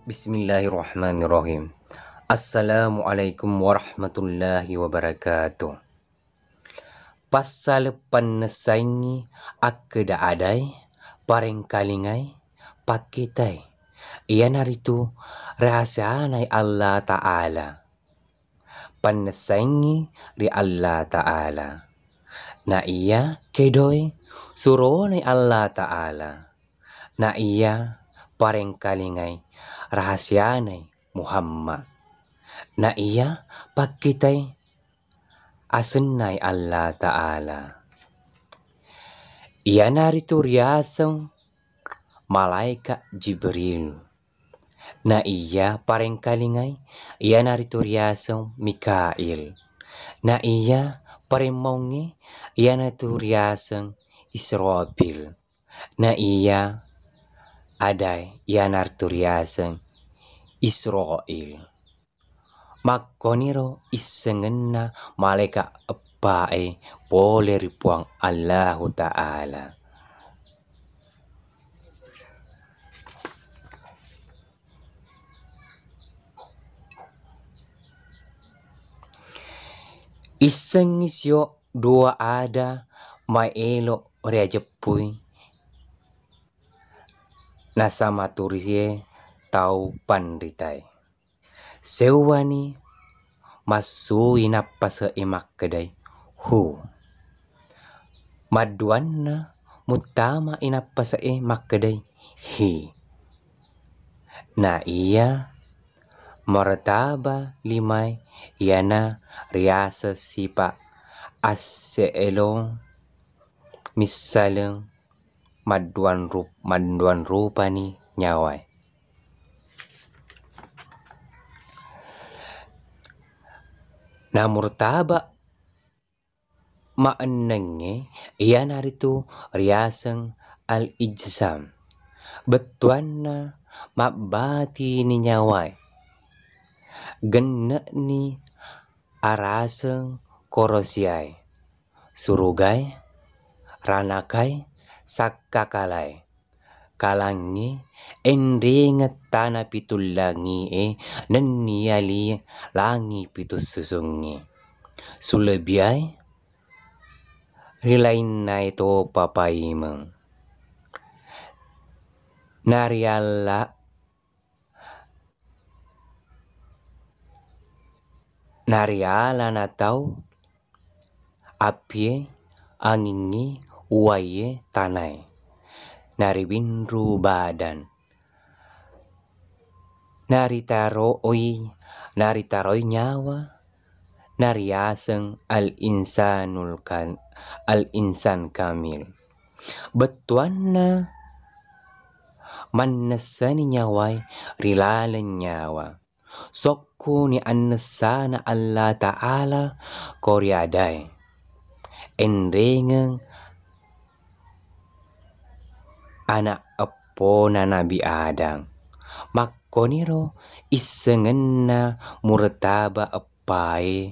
Bismillahirrahmanirrahim. Assalamualaikum warahmatullahi wabarakatuh. Pasal panesaingi akeda adai pareng kalingai pakitai. Iyan haritu rahasia nai Allah Ta'ala. Panesaingi ri Allah Ta'ala. Na iya kedoi suruh nai Allah Ta'ala. Na iya pareng kalingai rahasia nai Muhammad. Na iya pakitai asenai Allah Ta'ala. Ia naritu riaseng malaikat Jibril. Na iya pareng kalingai ia naritu riaseng Mikail. Na iya pareng maungi ia naritu riaseng Israfil. Na iya adai ia naritu riaseng Israel. Makoniro isengenna malaikat epae boleh ripuang Allah Ta'ala. Iseng isyo dua ada maelo rea jepui nasama turisie tau pandritai. Sewani masui napas emak kedai hu. Maduanna mutama inapas emak kedai hi. Na iya martaba limai iana riasa sipa aseelong misaleng maduan rupa ni nyawai. Na murtaba maenenge ia naritu riaseng al-ijsam. Betuanna mabati ni nyawai. Genne ni araseng korosiai. Surugai, ranakai, sakakalai. Kalangi endinget tanah pitulangi neniali langi pitus susungi. Sulebiai rilain na ito papaimeng. Nariala na tau apie angingi uaye tanai. Naribinru badan. Naritaroi nyawa. Nariaseng al-insan kamil. Betuanna mannesani nyawai rilalen nyawa. Sokku ni annesana Allah Ta'ala koriadai. Endengeng anak epona Nabi Adam. Makoniro isengenna murtaba epai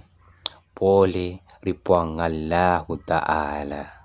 pole ripuang Allah Ta'ala.